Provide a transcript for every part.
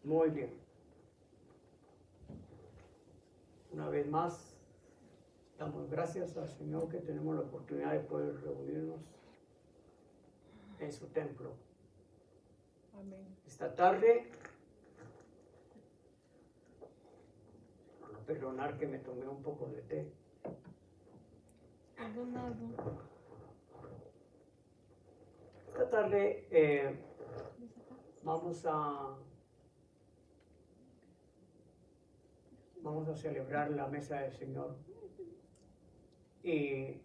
Muy bien. Una vez más, damos gracias al Señor que tenemos la oportunidad de poder reunirnos en su templo. Amén. Esta tarde, perdonar que me tomé un poco de té. Perdonado. Esta tarde vamos a celebrar la mesa del Señor y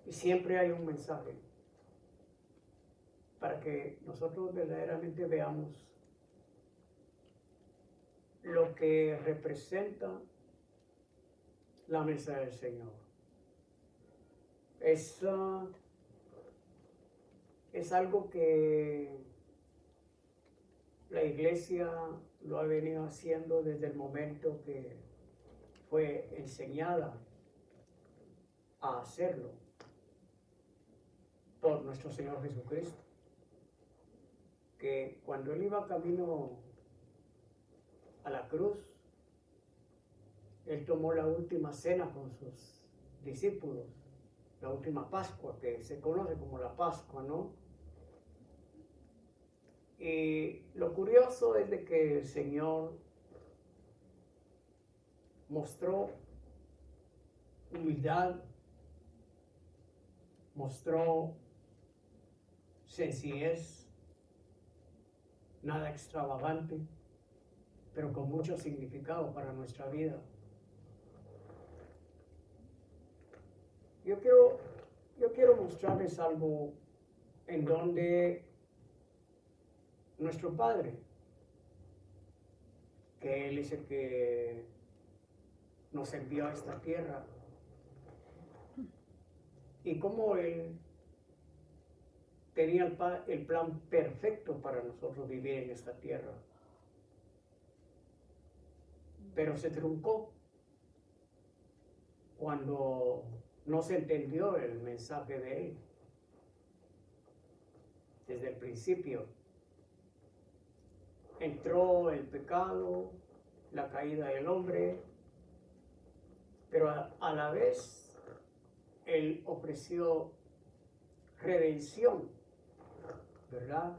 siempre hay un mensaje para que nosotros verdaderamente veamos lo que representa la mesa del Señor. Es algo que la iglesia lo ha venido haciendo desde el momento que fue enseñada a hacerlo por nuestro Señor Jesucristo, que cuando Él iba camino a la cruz, Él tomó la última cena con sus discípulos, la última Pascua, que se conoce como la Pascua, ¿no? Y lo curioso es de que el Señor mostró humildad, mostró sencillez, nada extravagante, pero con mucho significado para nuestra vida. Yo quiero mostrarles algo en donde nuestro Padre, que Él es el que nos envió a esta tierra, y cómo Él tenía el plan perfecto para nosotros vivir en esta tierra. Pero se truncó cuando no se entendió el mensaje de Él desde el principio. Entró el pecado, la caída del hombre, pero a la vez Él ofreció redención, ¿verdad?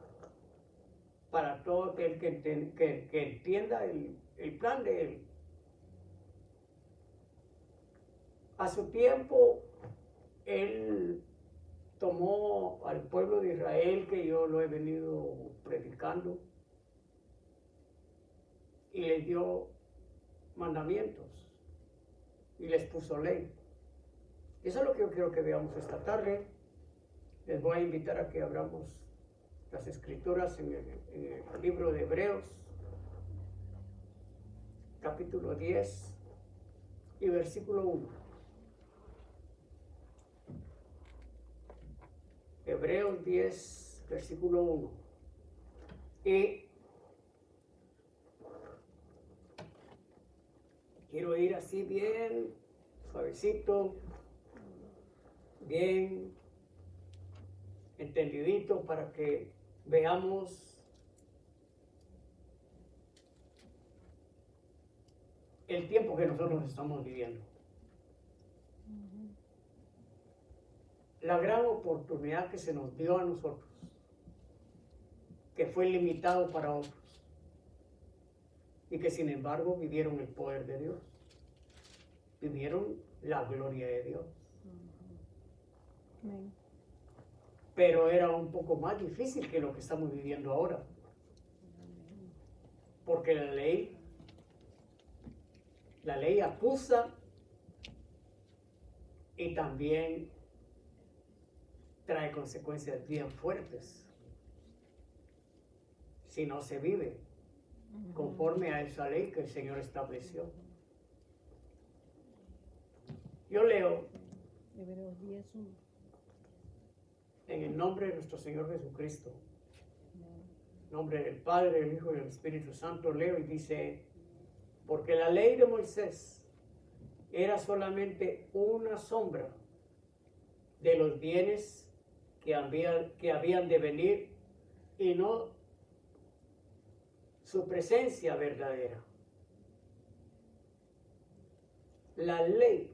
Para todo aquel que entienda el plan de Él. A su tiempo, Él tomó al pueblo de Israel, que yo lo he venido predicando, y les dio mandamientos y les puso ley. Eso es lo que yo quiero que veamos esta tarde. Les voy a invitar a que abramos las escrituras en el libro de Hebreos, capítulo 10 y versículo 1. Hebreos 10, versículo 1. Y quiero ir así bien suavecito, bien entendidito, para que veamos el tiempo que nosotros estamos viviendo. La gran oportunidad que se nos dio a nosotros, que fue limitado para otros, y que sin embargo vivieron el poder de Dios, vivieron la gloria de Dios. Amén. Pero era un poco más difícil que lo que estamos viviendo ahora, porque la ley acusa y también trae consecuencias bien fuertes si no se vive conforme a esa ley que el Señor estableció. Yo leo Hebreos 10, 1. en el nombre de nuestro Señor Jesucristo, en nombre del Padre, del Hijo y del Espíritu Santo, leo y dice: porque la ley de Moisés era solamente una sombra de los bienes que habían de venir, y no su presencia verdadera. La ley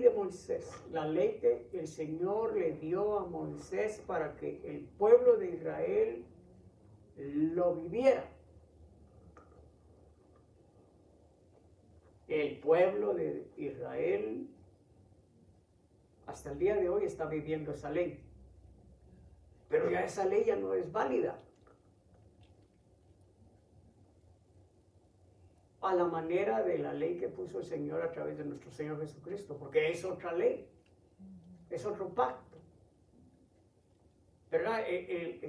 de Moisés, la ley que el Señor le dio a Moisés para que el pueblo de Israel lo viviera. El pueblo de Israel hasta el día de hoy está viviendo esa ley, pero ya esa ley ya no es válida a la manera de la ley que puso el Señor a través de nuestro Señor Jesucristo, porque es otra ley, es otro pacto, ¿verdad?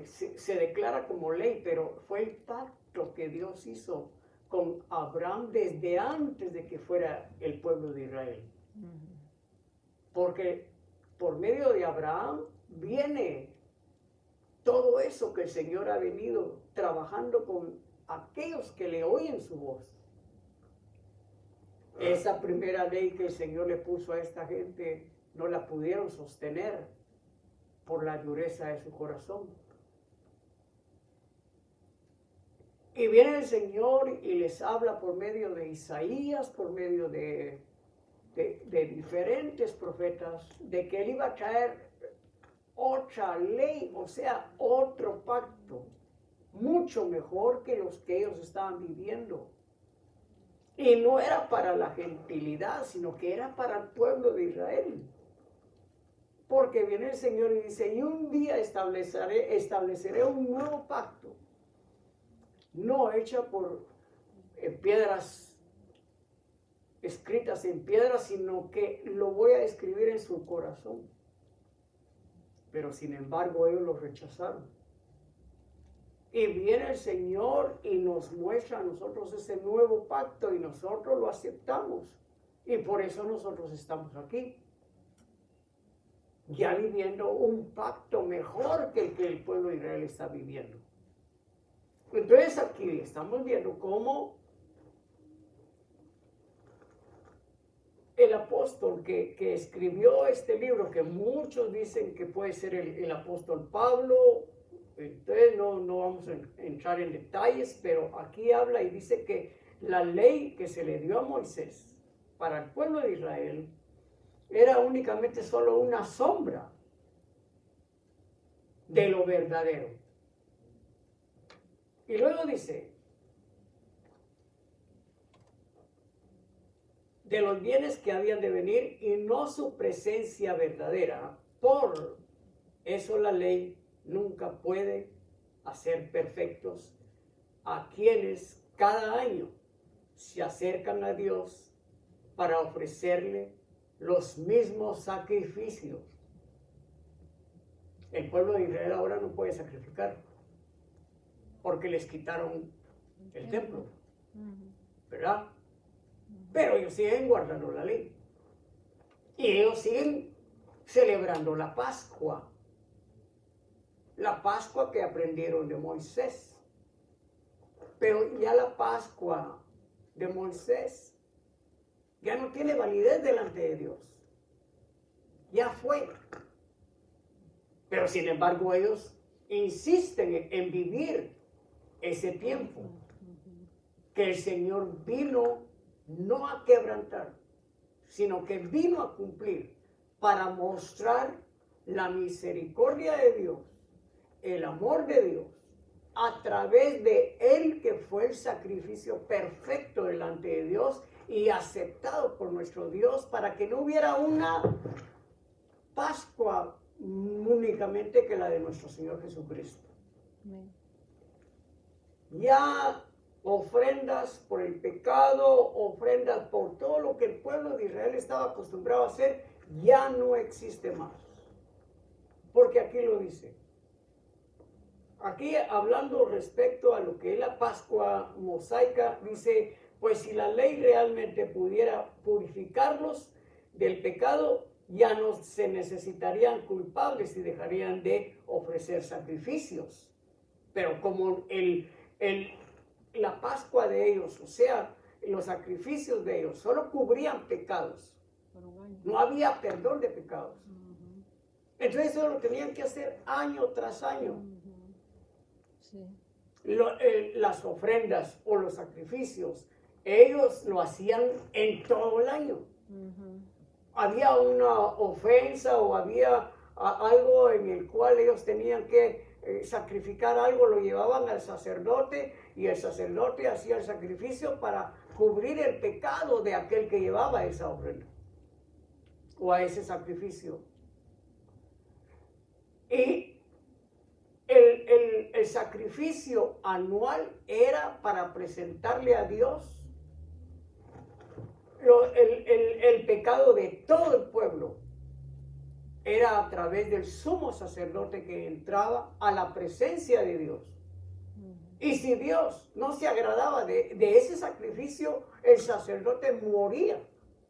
Se declara como ley, pero fue el pacto que Dios hizo con Abraham desde antes de que fuera el pueblo de Israel. Porque por medio de Abraham viene todo eso que el Señor ha venido trabajando con aquellos que le oyen su voz. Esa primera ley que el Señor le puso a esta gente no la pudieron sostener por la dureza de su corazón. Y viene el Señor y les habla por medio de Isaías, por medio de diferentes profetas, de que Él iba a traer otra ley, o sea, otro pacto, mucho mejor que los que ellos estaban viviendo. Y no era para la gentilidad, sino que era para el pueblo de Israel. Porque viene el Señor y dice, y un día estableceré un nuevo pacto, no hecha por piedras, escritas en piedras, sino que lo voy a escribir en su corazón. Pero sin embargo ellos lo rechazaron. Y viene el Señor y nos muestra a nosotros ese nuevo pacto y nosotros lo aceptamos. Y por eso nosotros estamos aquí. Ya viviendo un pacto mejor que el que el pueblo de Israel está viviendo. Entonces aquí estamos viendo cómo el apóstol que escribió este libro, que muchos dicen que puede ser el apóstol Pablo, entonces no vamos a entrar en detalles, pero aquí habla y dice que la ley que se le dio a Moisés para el pueblo de Israel era únicamente solo una sombra de lo verdadero. Y luego dice, de los bienes que habían de venir y no su presencia verdadera. Por eso la ley nunca puede hacer perfectos a quienes cada año se acercan a Dios para ofrecerle los mismos sacrificios. El pueblo de Israel ahora no puede sacrificar porque les quitaron el templo, ¿verdad? Pero ellos siguen guardando la ley. Y ellos siguen celebrando la Pascua. La Pascua que aprendieron de Moisés. Pero ya la Pascua de Moisés ya no tiene validez delante de Dios. Ya fue. Pero sin embargo ellos insisten en vivir ese tiempo que el Señor vino no a quebrantar, sino que vino a cumplir para mostrar la misericordia de Dios, el amor de Dios, a través de Él que fue el sacrificio perfecto delante de Dios y aceptado por nuestro Dios, para que no hubiera una Pascua únicamente que la de nuestro Señor Jesucristo. Amén. Ya ofrendas por el pecado, ofrendas por todo lo que el pueblo de Israel estaba acostumbrado a hacer, ya no existe más. Porque aquí lo dice. Aquí hablando respecto a lo que es la Pascua mosaica, dice, pues si la ley realmente pudiera purificarlos del pecado, ya no se necesitarían culpables y dejarían de ofrecer sacrificios. Pero como la Pascua de ellos, o sea, los sacrificios de ellos, solo cubrían pecados. No había perdón de pecados. Entonces eso lo tenían que hacer año tras año. Sí. las ofrendas o los sacrificios, ellos lo hacían en todo el año. Había una ofensa o había algo en el cual ellos tenían que sacrificar algo, lo llevaban al sacerdote y el sacerdote hacía el sacrificio para cubrir el pecado de aquel que llevaba esa ofrenda o a ese sacrificio. Y el sacrificio anual era para presentarle a Dios el pecado de todo el pueblo. Era a través del sumo sacerdote que entraba a la presencia de Dios. Y si Dios no se agradaba de ese sacrificio, el sacerdote moría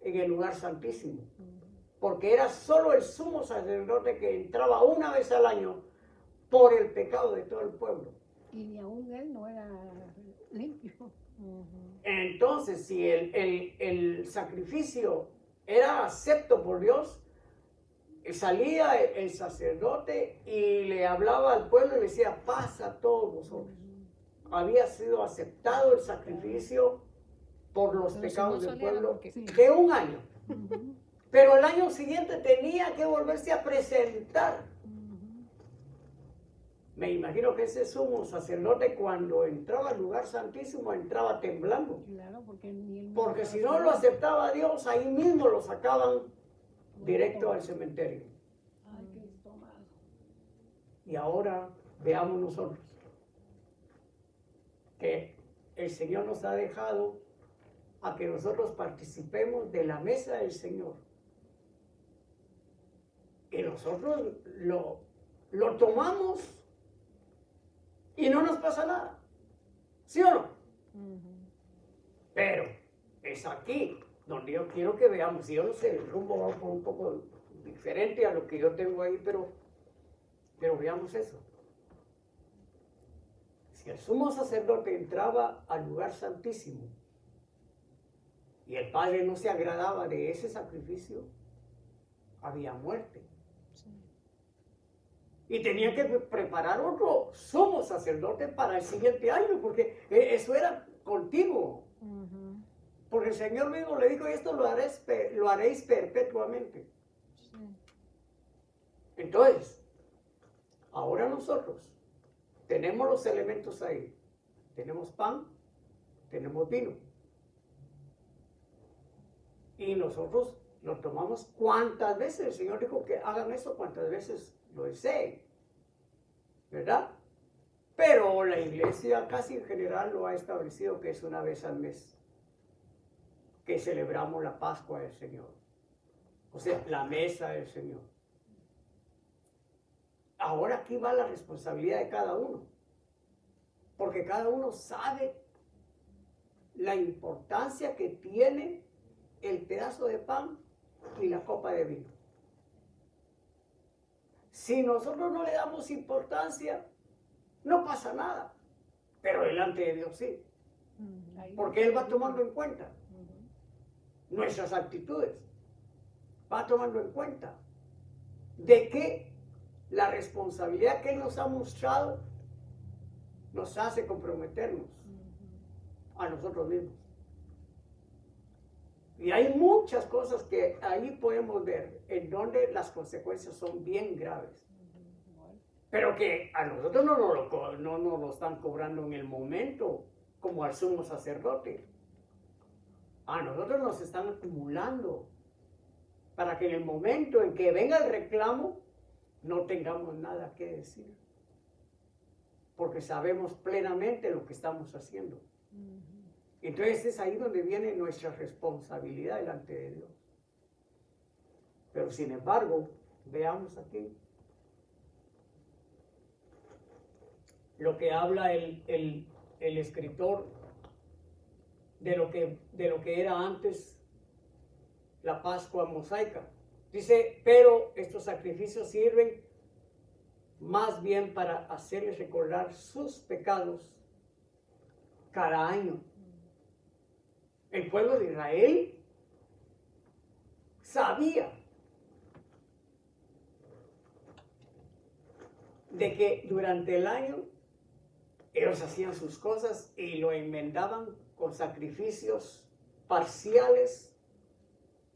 en el lugar santísimo. Porque era solo el sumo sacerdote que entraba una vez al año por el pecado de todo el pueblo. Y aún él no era limpio. Entonces, si el sacrificio era acepto por Dios, salía el sacerdote y le hablaba al pueblo y le decía, paz a todos vosotros. Había sido aceptado el sacrificio por los pecados del pueblo de un año. Pero el año siguiente tenía que volverse a presentar. Me imagino que ese sumo sacerdote cuando entraba al lugar santísimo entraba temblando. Claro, porque si no lo aceptaba Dios, ahí mismo lo sacaban directo al cementerio. Ay, qué estómago. Y ahora veamos nosotros que el Señor nos ha dejado a que nosotros participemos de la mesa del Señor. Y nosotros lo tomamos y no nos pasa nada. ¿Sí o no? Pero es aquí donde yo quiero que veamos. Y yo no sé, el rumbo va un poco diferente a lo que yo tengo ahí, pero veamos eso. Si el sumo sacerdote entraba al lugar santísimo y el Padre no se agradaba de ese sacrificio, había muerte. Y tenía que preparar otro sumo sacerdote para el siguiente año, porque eso era continuo. Porque el Señor mismo le dijo, esto lo haréis perpetuamente. Entonces, ahora nosotros tenemos los elementos ahí. Tenemos pan, tenemos vino. Y nosotros lo tomamos cuantas veces. El Señor dijo que hagan eso cuantas veces lo deseen, ¿verdad? Pero la iglesia casi en general lo ha establecido que es una vez al mes que celebramos la Pascua del Señor, o sea, la mesa del Señor. Ahora aquí va la responsabilidad de cada uno, porque cada uno sabe la importancia que tiene el pedazo de pan y la copa de vino. Si nosotros no le damos importancia, no pasa nada, pero delante de Dios sí, porque Él va tomando en cuenta nuestras actitudes, va tomando en cuenta de que la responsabilidad que Él nos ha mostrado nos hace comprometernos a nosotros mismos. Y hay muchas cosas que ahí podemos ver en donde las consecuencias son bien graves. Pero que a nosotros no nos lo están cobrando en el momento, como al sumo sacerdote. A nosotros nos están acumulando para que en el momento en que venga el reclamo no tengamos nada que decir. Porque sabemos plenamente lo que estamos haciendo. Entonces es ahí donde viene nuestra responsabilidad delante de Dios. Pero sin embargo, veamos aquí lo que habla el escritor de lo que era antes la Pascua mosaica. Dice, pero estos sacrificios sirven más bien para hacerles recordar sus pecados cada año. El pueblo de Israel sabía de que durante el año ellos hacían sus cosas y lo enmendaban con sacrificios parciales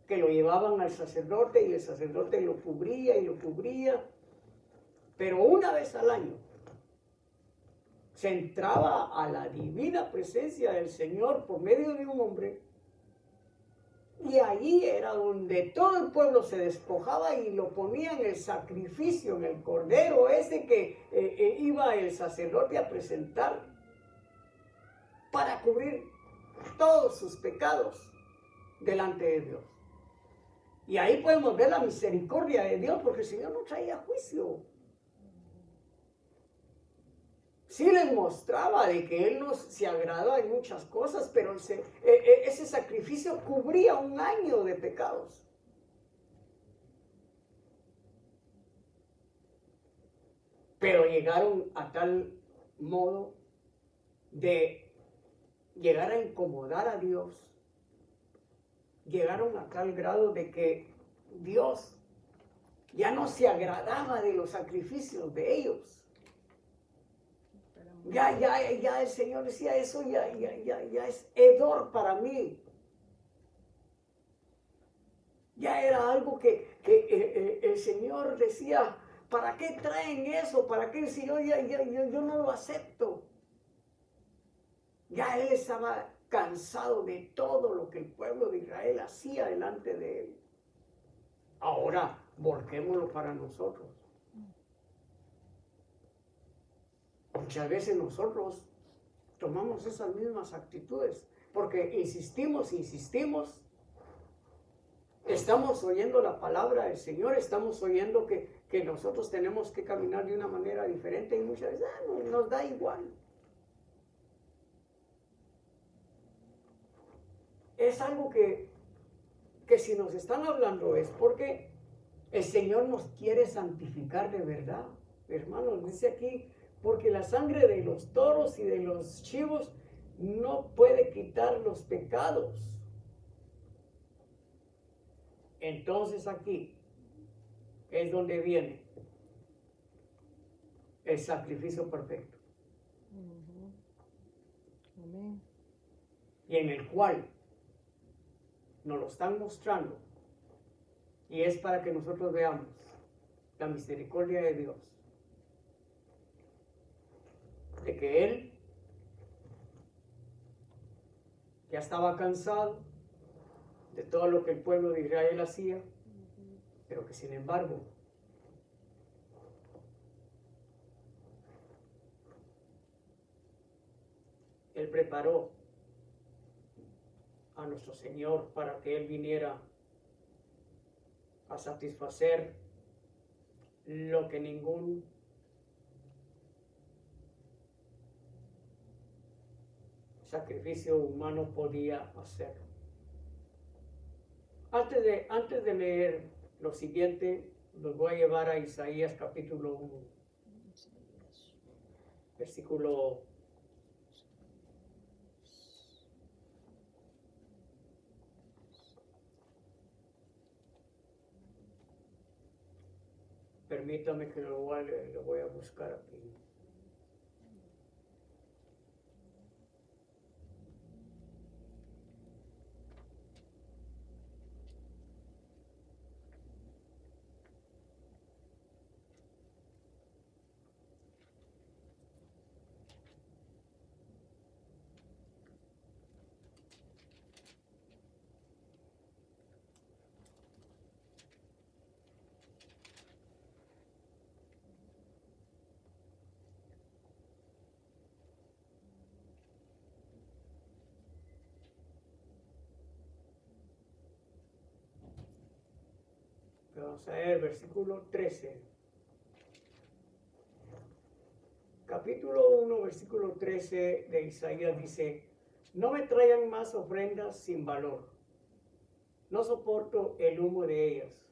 que lo llevaban al sacerdote y el sacerdote lo cubría y lo cubría. Pero una vez al año se entraba a la divina presencia del Señor por medio de un hombre, y allí era donde todo el pueblo se despojaba y lo ponía en el sacrificio, en el cordero ese que iba el sacerdote a presentar para cubrir todos sus pecados delante de Dios. Y ahí podemos ver la misericordia de Dios, porque el Señor no traía juicio. Sí les mostraba de que Él nos se agradaba en muchas cosas, pero ese sacrificio cubría un año de pecados. Pero llegaron a tal modo de llegar a incomodar a Dios. Llegaron a tal grado de que Dios ya no se agradaba de los sacrificios de ellos. Ya el Señor decía, eso ya es hedor para mí. Ya era algo que el Señor decía, ¿para qué traen eso? ¿Para qué? Si yo no lo acepto. Ya Él estaba cansado de todo lo que el pueblo de Israel hacía delante de Él. Ahora, volquémoslo para nosotros. Muchas veces nosotros tomamos esas mismas actitudes porque insistimos, estamos oyendo la palabra del Señor, estamos oyendo que nosotros tenemos que caminar de una manera diferente y muchas veces nos da igual. Es algo que si nos están hablando es porque el Señor nos quiere santificar de verdad. Hermanos, dice aquí, porque la sangre de los toros y de los chivos no puede quitar los pecados. Entonces aquí es donde viene el sacrificio perfecto. Amén. Y en el cual nos lo están mostrando. Y es para que nosotros veamos la misericordia de Dios. De que Él ya estaba cansado de todo lo que el pueblo de Israel hacía, pero que sin embargo Él preparó a nuestro Señor para que Él viniera a satisfacer lo que ningún sacrificio humano podía hacer. Antes de leer lo siguiente, los voy a llevar a Isaías capítulo 1, versículo 1. Permítame que lo voy a buscar aquí. Vamos a ver, versículo 13. Capítulo 1, versículo 13 de Isaías dice: no me traigan más ofrendas sin valor. No soporto el humo de ellas.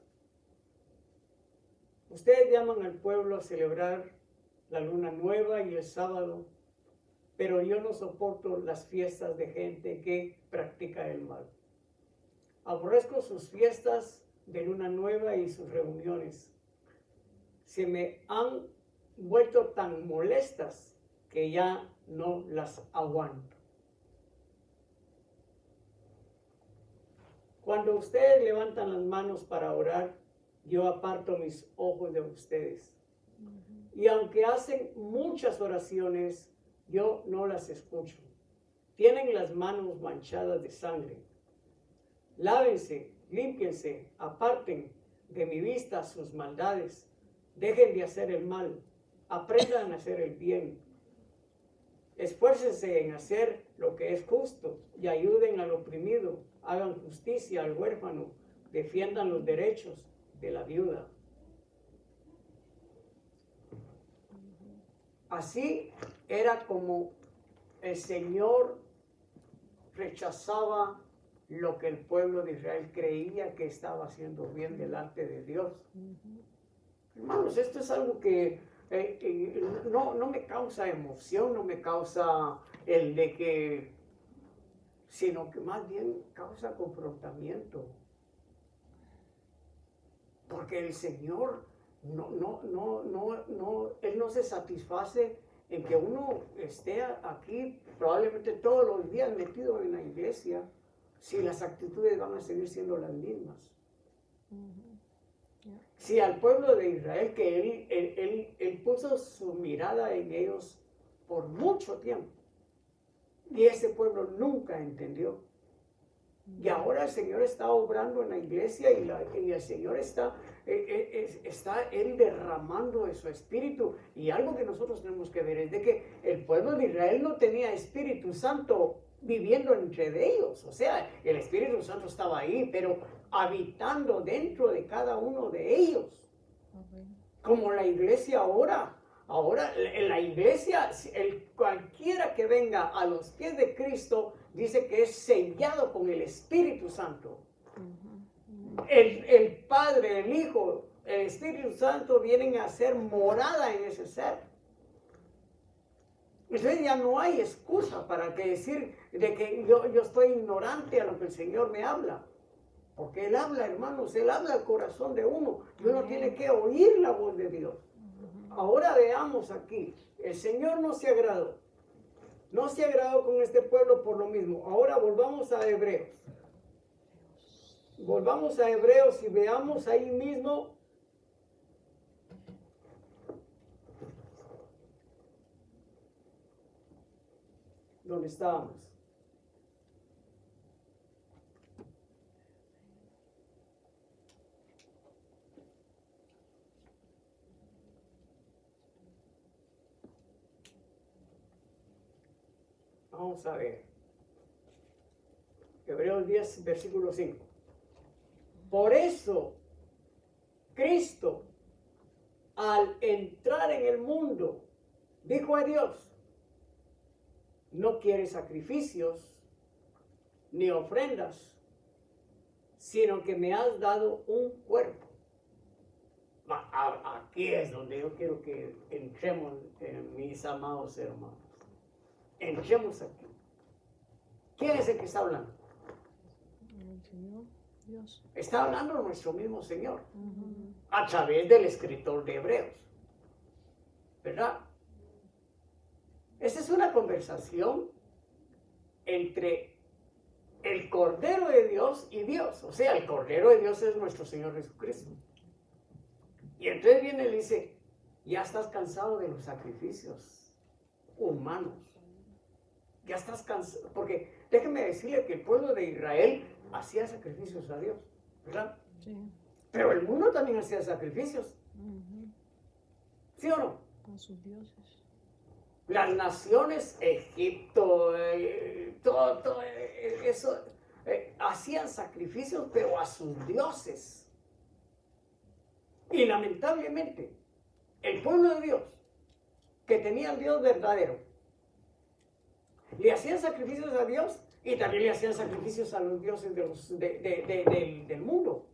Ustedes llaman al pueblo a celebrar la luna nueva y el sábado, pero yo no soporto las fiestas de gente que practica el mal. Aborrezco sus fiestas de luna nueva y sus reuniones. Se me han vuelto tan molestas que ya no las aguanto. Cuando ustedes levantan las manos para orar, yo aparto mis ojos de ustedes. Y aunque hacen muchas oraciones, yo no las escucho. Tienen las manos manchadas de sangre. Lávense, límpiense, aparten de mi vista sus maldades. Dejen de hacer el mal. Aprendan a hacer el bien. Esfuércense en hacer lo que es justo y ayuden al oprimido. Hagan justicia al huérfano. Defiendan los derechos de la viuda. Así era como el Señor rechazaba lo que el pueblo de Israel creía que estaba haciendo bien delante de Dios. Hermanos, esto es algo que no me causa emoción, no me causa el de que, sino que más bien causa confrontamiento. Porque el Señor Él no se satisface en que uno esté aquí probablemente todos los días metido en la iglesia si las actitudes van a seguir siendo las mismas. Si al pueblo de Israel, que él puso su mirada en ellos por mucho tiempo, y ese pueblo nunca entendió. Y ahora el Señor está obrando en la iglesia y el Señor está Él derramando de su espíritu. Y algo que nosotros tenemos que ver es de que el pueblo de Israel no tenía Espíritu Santo viviendo entre ellos. O sea, el Espíritu Santo estaba ahí, pero habitando dentro de cada uno de ellos. Como la iglesia ahora. Ahora, en la iglesia, cualquiera que venga a los pies de Cristo, dice que es sellado con el Espíritu Santo. El Padre, el Hijo, el Espíritu Santo vienen a ser morada en ese ser. Entonces ya no hay excusa para que decir de que yo estoy ignorante a lo que el Señor me habla. Porque Él habla, hermanos, Él habla al corazón de uno. Y uno tiene que oír la voz de Dios. Ahora veamos aquí, el Señor no se agradó con este pueblo por lo mismo. Ahora volvamos a Hebreos. Volvamos a Hebreos y veamos ahí mismo donde estábamos. Vamos a ver. Hebreos 10, versículo 5. Por eso, Cristo, al entrar en el mundo, dijo a Dios: no quiere sacrificios ni ofrendas, sino que me has dado un cuerpo. Aquí es donde yo quiero que entremos, mis amados hermanos. Entremos aquí. ¿Quién es el que está hablando? El Señor, Dios. Está hablando nuestro mismo Señor, a través del escritor de Hebreos, ¿verdad? Esta es una conversación entre el Cordero de Dios y Dios. O sea, el Cordero de Dios es nuestro Señor Jesucristo. Y entonces viene y le dice: ya estás cansado de los sacrificios humanos. Ya estás cansado, porque déjeme decirle que el pueblo de Israel hacía sacrificios a Dios, ¿verdad? Sí. Pero el mundo también hacía sacrificios. ¿Sí o no? A sus dioses. Las naciones, Egipto, todo eso, hacían sacrificios, pero a sus dioses. Y lamentablemente, el pueblo de Dios, que tenía al Dios verdadero, le hacían sacrificios a Dios y también le hacían sacrificios a los dioses del mundo.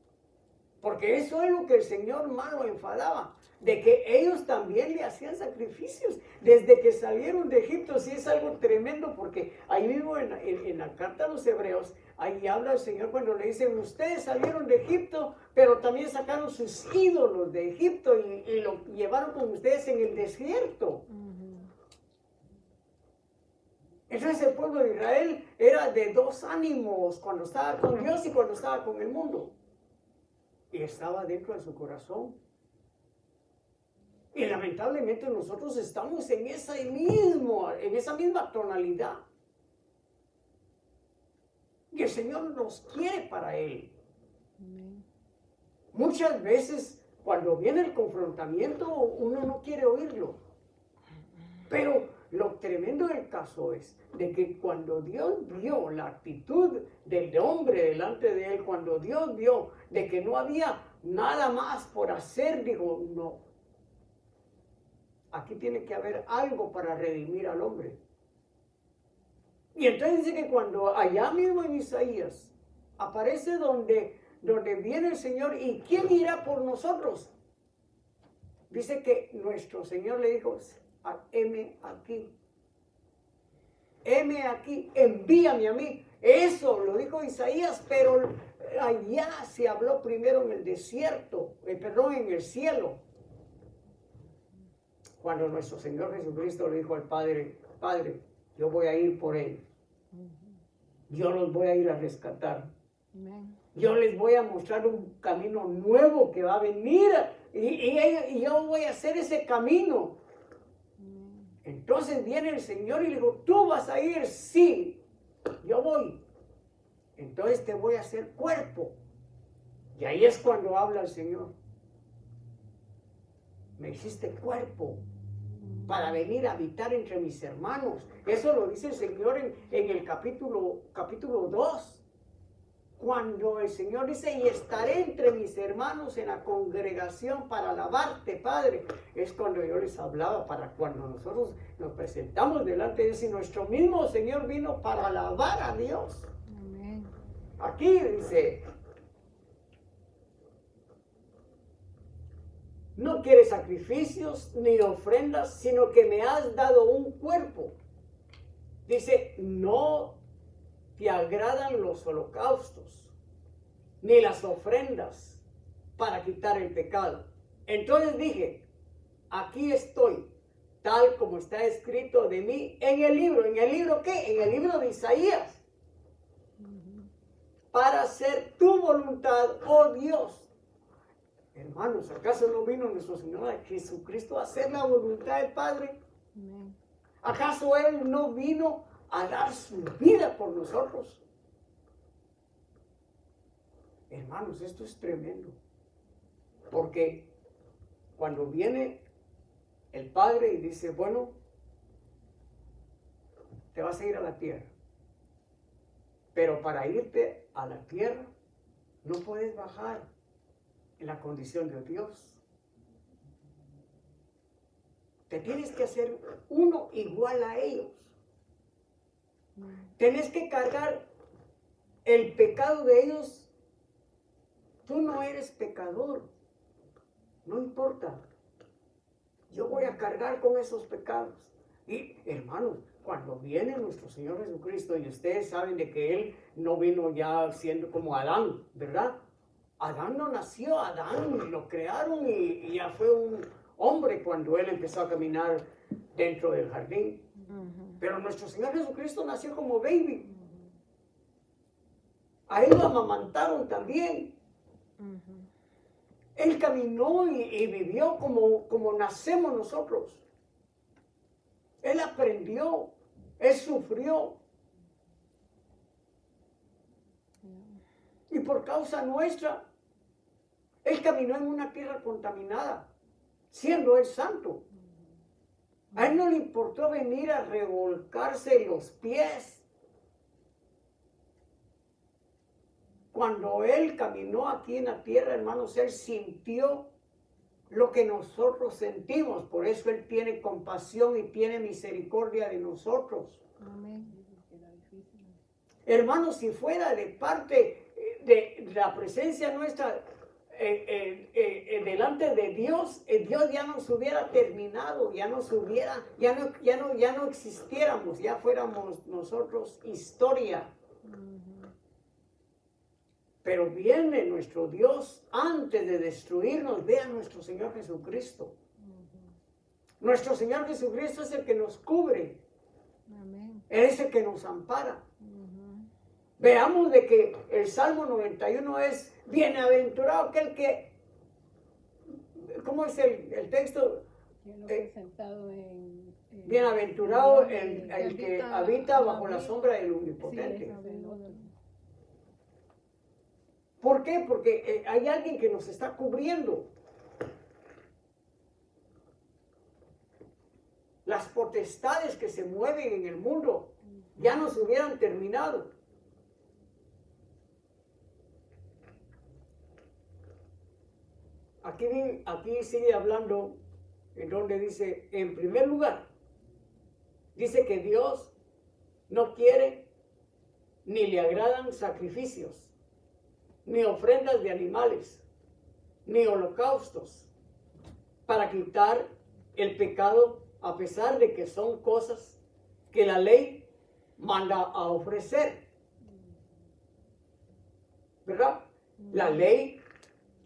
Porque eso es lo que el Señor más lo enfadaba, de que ellos también le hacían sacrificios desde que salieron de Egipto. Sí, es algo tremendo, porque ahí mismo en la carta a los Hebreos, ahí habla el Señor cuando le dicen: ustedes salieron de Egipto, pero también sacaron sus ídolos de Egipto y lo llevaron con ustedes en el desierto. Entonces el pueblo de Israel era de dos ánimos cuando estaba con Dios y cuando estaba con el mundo. Y estaba dentro de su corazón. Y lamentablemente nosotros estamos en esa misma tonalidad. Y el Señor nos quiere para Él. Muchas veces cuando viene el confrontamiento uno no quiere oírlo. Pero lo tremendo del caso es de que cuando Dios vio la actitud del hombre delante de él, cuando Dios vio de que no había nada más por hacer, dijo, no, aquí tiene que haber algo para redimir al hombre. Y entonces dice que cuando allá mismo en Isaías aparece donde viene el Señor, ¿y quién irá por nosotros? Dice que nuestro Señor le dijo, heme aquí, envíame a mí. Eso lo dijo Isaías, pero allá se habló primero en el desierto, en el cielo. Cuando nuestro Señor Jesucristo le dijo al Padre, Padre, yo voy a ir por él. Yo los voy a ir a rescatar. Yo les voy a mostrar un camino nuevo que va a venir y yo voy a hacer ese camino. Entonces viene el Señor y le digo, ¿tú vas a ir? Sí, yo voy. Entonces te voy a hacer cuerpo. Y ahí es cuando habla el Señor. Me hiciste cuerpo para venir a habitar entre mis hermanos. Eso lo dice el Señor en el capítulo 2. Cuando el Señor dice, y estaré entre mis hermanos en la congregación para alabarte, Padre. Es cuando yo les hablaba, para cuando nosotros nos presentamos delante de Dios y nuestro mismo Señor vino para alabar a Dios. Amén. Aquí dice, no quieres sacrificios ni ofrendas, sino que me has dado un cuerpo. Dice, no te agradan los holocaustos, ni las ofrendas para quitar el pecado. Entonces dije, aquí estoy, tal como está escrito de mí en el libro. ¿En el libro qué? En el libro de Isaías. Para hacer tu voluntad, oh Dios. Hermanos, ¿acaso no vino nuestro Señor Jesucristo a hacer la voluntad del Padre? ¿Acaso Él no vino a dar su vida por nosotros? Hermanos, esto es tremendo. Porque cuando viene el Padre y dice, bueno, te vas a ir a la tierra. Pero para irte a la tierra, no puedes bajar en la condición de Dios. Te tienes que hacer uno igual a ellos. Tienes que cargar el pecado de ellos. Tú no eres pecador. No importa. Yo voy a cargar con esos pecados. Y hermanos, cuando viene nuestro Señor Jesucristo, y ustedes saben de que Él no vino ya siendo como Adán, ¿verdad? Adán no nació, Adán lo crearon y ya fue un hombre cuando Él empezó a caminar dentro del jardín. Pero nuestro Señor Jesucristo nació como baby. A Él lo amamantaron también. Él caminó y vivió como nacemos nosotros. Él aprendió, Él sufrió. Y por causa nuestra, Él caminó en una tierra contaminada, siendo Él santo. A Él no le importó venir a revolcarse los pies. Cuando Él caminó aquí en la tierra, hermanos, Él sintió lo que nosotros sentimos. Por eso Él tiene compasión y tiene misericordia de nosotros. Amén. Hermanos, si fuera de parte de la presencia nuestra delante de Dios, Dios ya nos hubiera terminado, ya no existiéramos, ya fuéramos nosotros historia. Pero viene nuestro Dios antes de destruirnos. Ve a nuestro Señor Jesucristo. Nuestro Señor Jesucristo es el que nos cubre. Amén. Él es el que nos ampara. Veamos de que el Salmo 91 es bienaventurado aquel que, ¿cómo es el texto? Bienaventurado el que habita bajo la sombra del Omnipotente. ¿Por qué? Porque hay alguien que nos está cubriendo. Las potestades que se mueven en el mundo ya nos hubieran terminado. Aquí sigue hablando en donde dice, en primer lugar, dice que Dios no quiere ni le agradan sacrificios, ni ofrendas de animales, ni holocaustos, para quitar el pecado, a pesar de que son cosas que la ley manda a ofrecer. ¿Verdad? La ley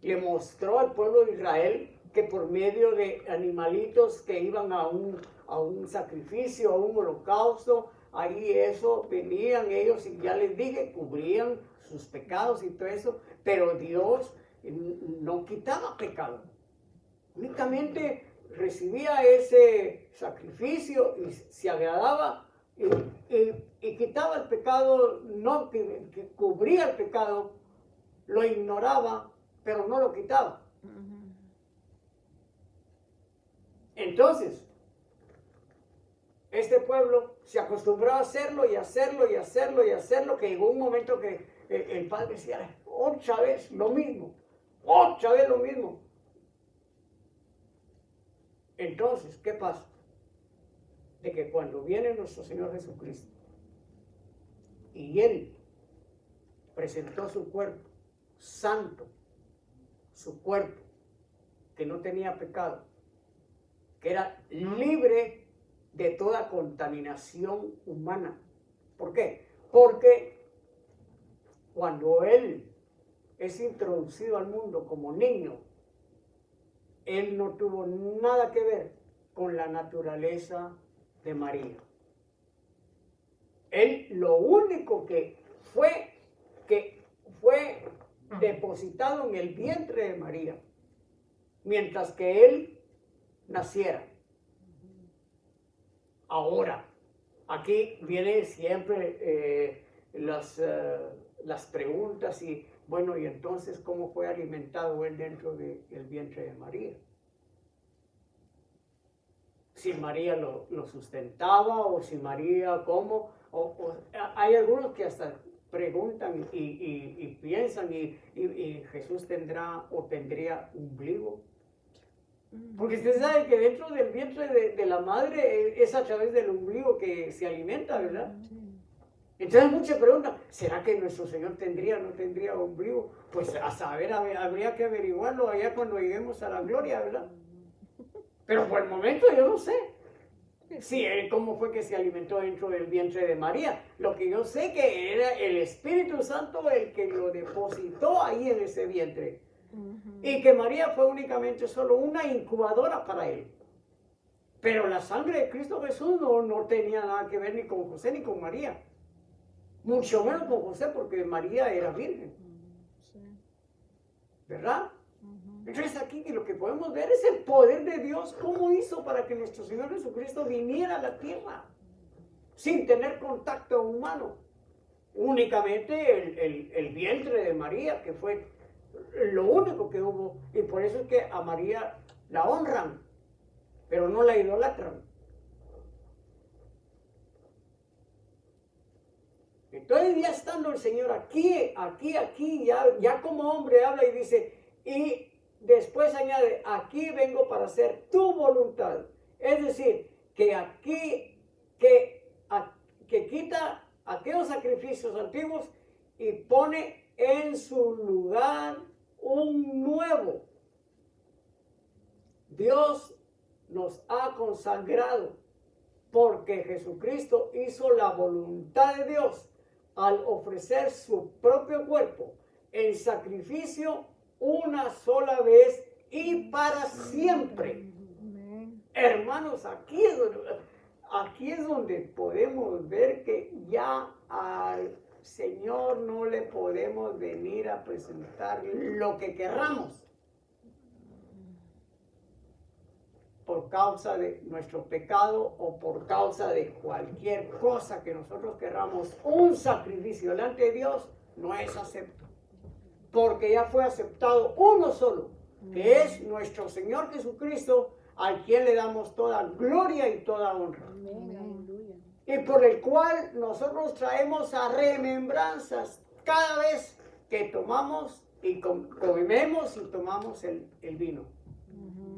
le mostró al pueblo de Israel que por medio de animalitos que iban a un sacrificio, a un holocausto, ahí eso, venían ellos y ya les dije, cubrían sus pecados y todo eso, pero Dios no quitaba pecado. Únicamente recibía ese sacrificio y se agradaba y quitaba el pecado, no que cubría el pecado, lo ignoraba, pero no lo quitaba. Entonces, este pueblo se acostumbró a hacerlo y hacerlo y hacerlo y hacerlo, que llegó un momento que el padre decía, otra vez lo mismo, otra vez lo mismo. Entonces, ¿qué pasa? De que cuando viene nuestro Señor Jesucristo y Él presentó su cuerpo santo, su cuerpo que no tenía pecado, que era libre de toda contaminación humana. ¿Por qué? Porque cuando Él es introducido al mundo como niño, Él no tuvo nada que ver con la naturaleza de María. Él lo único que fue depositado en el vientre de María, mientras que Él naciera. Ahora, aquí vienen siempre las preguntas y, bueno, y entonces, ¿cómo fue alimentado Él dentro del vientre de María? Si María lo sustentaba o si María, ¿cómo? Hay algunos que hasta preguntan y piensan y Jesús tendrá o tendría ombligo. Porque usted sabe que dentro del vientre de la madre es a través del ombligo que se alimenta, ¿verdad? Entonces muchas preguntan, ¿será que nuestro Señor tendría o no tendría ombligo? Pues a saber, habría que averiguarlo allá cuando lleguemos a la gloria, ¿verdad? Pero por el momento yo no sé si cómo fue que se alimentó dentro del vientre de María. Lo que yo sé que era el Espíritu Santo el que lo depositó ahí en ese vientre. Y que María fue únicamente solo una incubadora para él. Pero la sangre de Cristo Jesús no tenía nada que ver ni con José ni con María. Mucho menos con José porque María era virgen. ¿Verdad? Entonces aquí lo que podemos ver es el poder de Dios, cómo hizo para que nuestro Señor Jesucristo viniera a la tierra sin tener contacto humano. Únicamente el vientre de María, que fue lo único que hubo, y por eso es que a María la honran, pero no la idolatran. Entonces ya estando el Señor aquí, ya como hombre habla y dice, y después añade, aquí vengo para hacer tu voluntad. Es decir, que aquí, que quita aquellos sacrificios antiguos y pone en su lugar un nuevo. Dios nos ha consagrado porque Jesucristo hizo la voluntad de Dios al ofrecer su propio cuerpo en sacrificio una sola vez y para siempre. Hermanos, aquí aquí es donde podemos ver que ya al Señor no le podemos venir a presentar lo que querramos por causa de nuestro pecado o por causa de cualquier cosa que nosotros querramos. Un sacrificio delante de Dios no es acepto, porque ya fue aceptado uno solo, que es nuestro Señor Jesucristo, al quien le damos toda gloria y toda honra. Amén. Aleluya. Y por el cual nosotros traemos a remembranzas cada vez que tomamos y comemos y tomamos el vino.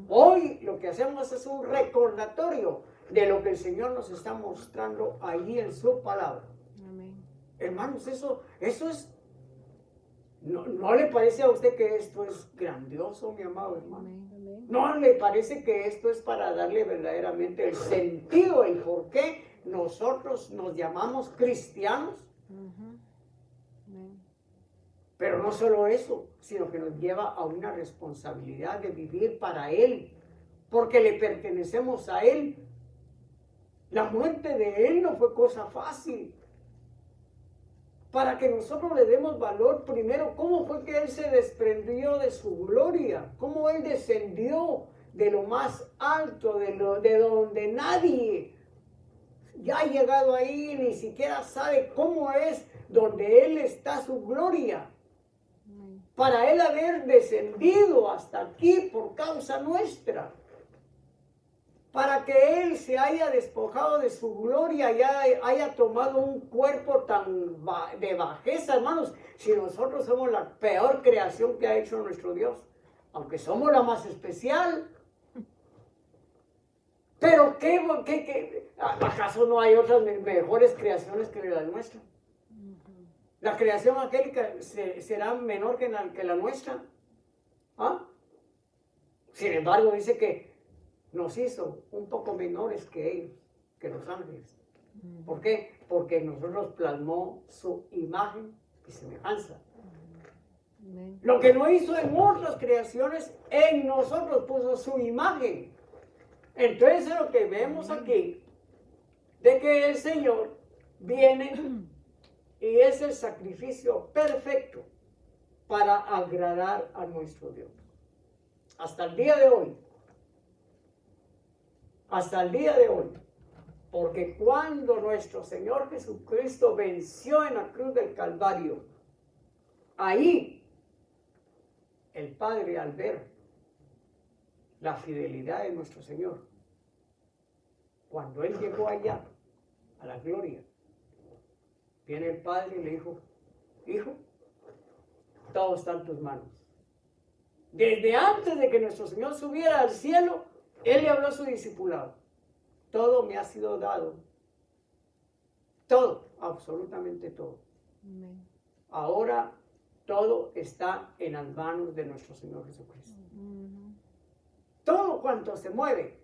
Hoy lo que hacemos es un recordatorio de lo que el Señor nos está mostrando allí en su palabra. Amén. Hermanos, eso es, ¿no le parece a usted que esto es grandioso, mi amado hermano? Amén. ¿No le parece que esto es para darle verdaderamente el sentido, el por qué nosotros nos llamamos cristianos? Amén. Pero no solo eso, sino que nos lleva a una responsabilidad de vivir para Él, porque le pertenecemos a Él. La muerte de Él no fue cosa fácil. Para que nosotros le demos valor, primero, ¿cómo fue que Él se desprendió de su gloria? ¿Cómo Él descendió de lo más alto, de donde nadie ya ha llegado ahí, ni siquiera sabe cómo es, donde Él está su gloria? Para Él haber descendido hasta aquí por causa nuestra, para que Él se haya despojado de su gloria y haya tomado un cuerpo tan de bajeza, hermanos. Si nosotros somos la peor creación que ha hecho nuestro Dios, aunque somos la más especial, pero ¿acaso no hay otras mejores creaciones que la nuestra? ¿La creación angélica será menor que la nuestra? ¿Ah? Sin embargo, dice que nos hizo un poco menores que ellos, que los ángeles. ¿Por qué? Porque nosotros plasmó su imagen y semejanza. Lo que no hizo en otras creaciones, en nosotros puso su imagen. Entonces lo que vemos aquí, de que el Señor viene y es el sacrificio perfecto para agradar a nuestro Dios. Hasta el día de hoy. Hasta el día de hoy. Porque cuando nuestro Señor Jesucristo venció en la cruz del Calvario, ahí el Padre, al ver la fidelidad de nuestro Señor, cuando Él llegó allá a la gloria, viene el Padre y le dijo: hijo, todo está en tus manos. Desde antes de que nuestro Señor subiera al cielo, Él le habló a su discipulado: todo me ha sido dado. Todo, absolutamente todo. Amén. Ahora todo está en las manos de nuestro Señor Jesucristo. Todo cuanto se mueve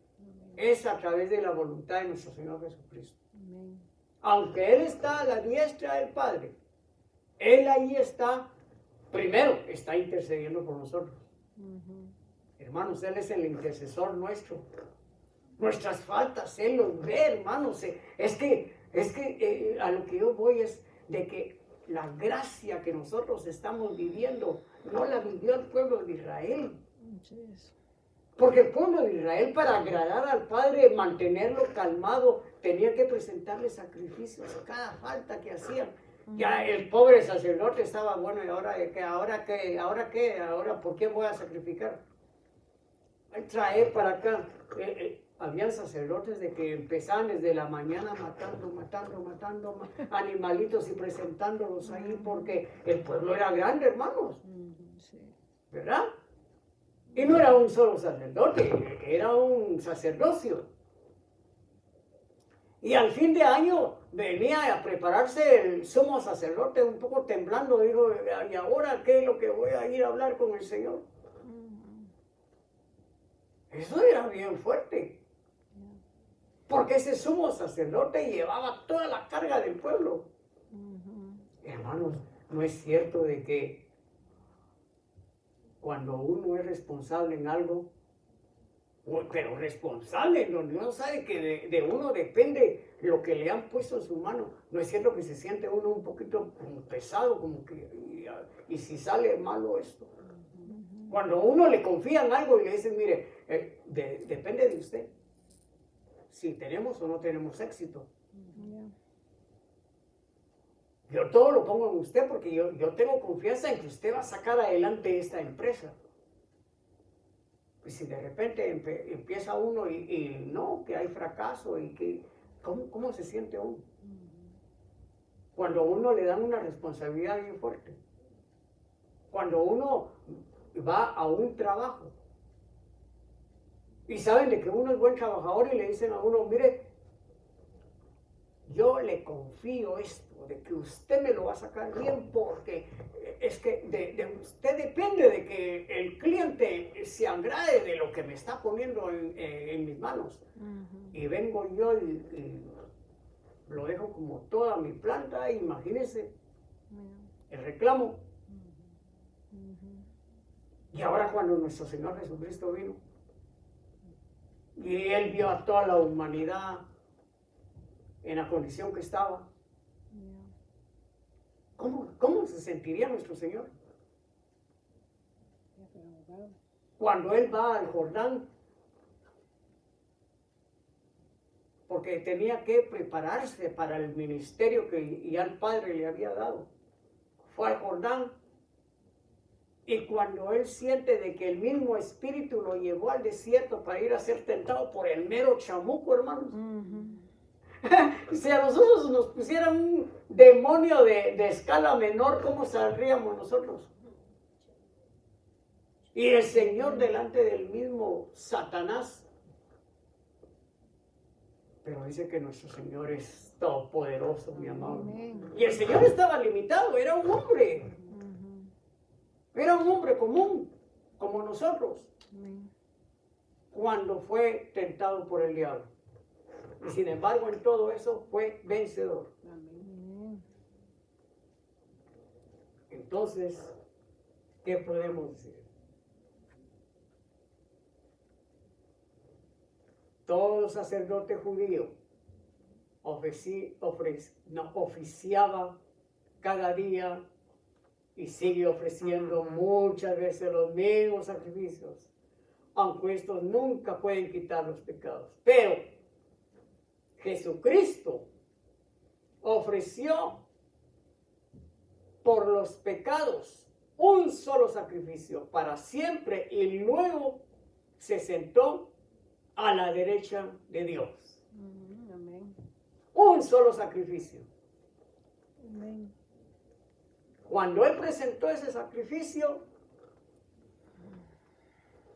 es a través de la voluntad de nuestro Señor Jesucristo. Amén. Aunque Él está a la diestra del Padre, Él ahí está, primero está intercediendo por nosotros. Hermanos, Él es el intercesor nuestro. Nuestras faltas, Él los ve, hermanos. Es que a lo que yo voy es de que la gracia que nosotros estamos viviendo no la vivió el pueblo de Israel. Porque el pueblo de Israel, para agradar al Padre, mantenerlo calmado, tenía que presentarle sacrificios a cada falta que hacían. Ya el pobre sacerdote estaba, bueno, ¿y ahora por qué voy a sacrificar? Traer para acá. Habían sacerdotes de que empezaban desde la mañana matando animalitos y presentándolos ahí, porque el pueblo era grande, hermanos. ¿Verdad? Y no era un solo sacerdote, era un sacerdocio. Y al fin de año venía a prepararse el sumo sacerdote, un poco temblando, dijo: ¿y ahora qué es lo que voy a ir a hablar con el Señor? Eso era bien fuerte. Porque ese sumo sacerdote llevaba toda la carga del pueblo. Hermanos, no es cierto de que cuando uno es responsable en algo, pero responsable, donde uno sabe que de uno depende lo que le han puesto en su mano. No es cierto que se siente uno un poquito como pesado, como que, y si sale malo esto. Cuando uno le confía en algo y le dicen, mire, depende de usted, si tenemos o no tenemos éxito. Yo todo lo pongo en usted porque yo tengo confianza en que usted va a sacar adelante esta empresa. Y si de repente empieza uno y no, que hay fracaso y que, ¿cómo se siente uno? Cuando uno le dan una responsabilidad bien fuerte. Cuando uno va a un trabajo y saben de que uno es buen trabajador y le dicen a uno, mire, yo le confío esto, de que usted me lo va a sacar bien porque es que de usted depende de que el cliente se agrade de lo que me está poniendo en mis manos. Y vengo yo y lo dejo como toda mi planta, imagínense, el reclamo. Y ahora cuando nuestro Señor Jesucristo vino y Él vio a toda la humanidad en la condición que estaba, ¿cómo se sentiría nuestro Señor? Cuando Él va al Jordán, porque tenía que prepararse para el ministerio que ya el Padre le había dado. Fue al Jordán y cuando Él siente de que el mismo Espíritu lo llevó al desierto para ir a ser tentado por el mero chamuco, hermanos. Si a nosotros nos pusieran un demonio de escala menor, ¿cómo saldríamos nosotros? Y el Señor delante del mismo Satanás. Pero dice que nuestro Señor es todopoderoso, mi amado. Y el Señor estaba limitado, era un hombre. Era un hombre común, como nosotros. Cuando fue tentado por el diablo. Y sin embargo, en todo eso fue vencedor. Entonces, ¿qué podemos decir? Todo sacerdote judío oficiaba cada día y sigue ofreciendo muchas veces los mismos sacrificios, aunque estos nunca pueden quitar los pecados. Pero Jesucristo ofreció por los pecados un solo sacrificio para siempre y luego se sentó a la derecha de Dios. Amén. Un solo sacrificio. Amén. Cuando Él presentó ese sacrificio,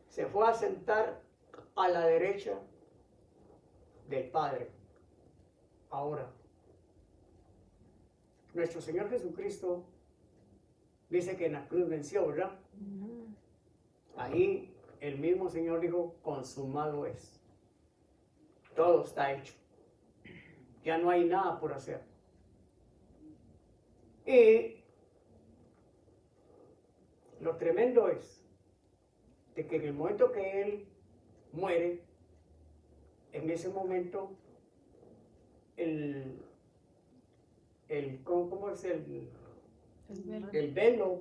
se fue a sentar a la derecha del Padre. Ahora, nuestro Señor Jesucristo dice que en la cruz venció, ¿verdad? Ahí el mismo Señor dijo, consumado es. Todo está hecho. Ya no hay nada por hacer. Y lo tremendo es de que en el momento que Él muere, en ese momento ¿cómo es el velo?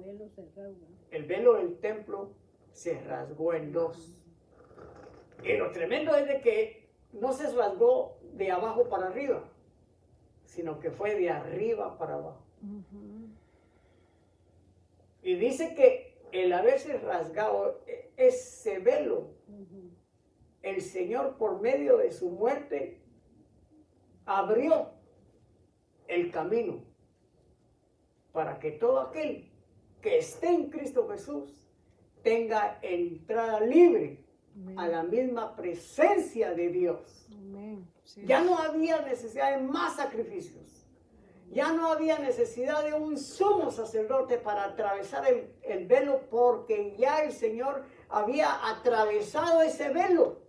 El velo del templo se rasgó en dos. Y lo tremendo es de que no se rasgó de abajo para arriba, sino que fue de arriba para abajo. Y dice que el haberse rasgado ese velo, el Señor por medio de su muerte abrió el camino para que todo aquel que esté en Cristo Jesús tenga entrada libre a la misma presencia de Dios. Sí. Ya no había necesidad de más sacrificios. Ya no había necesidad de un sumo sacerdote para atravesar el velo, porque ya el Señor había atravesado ese velo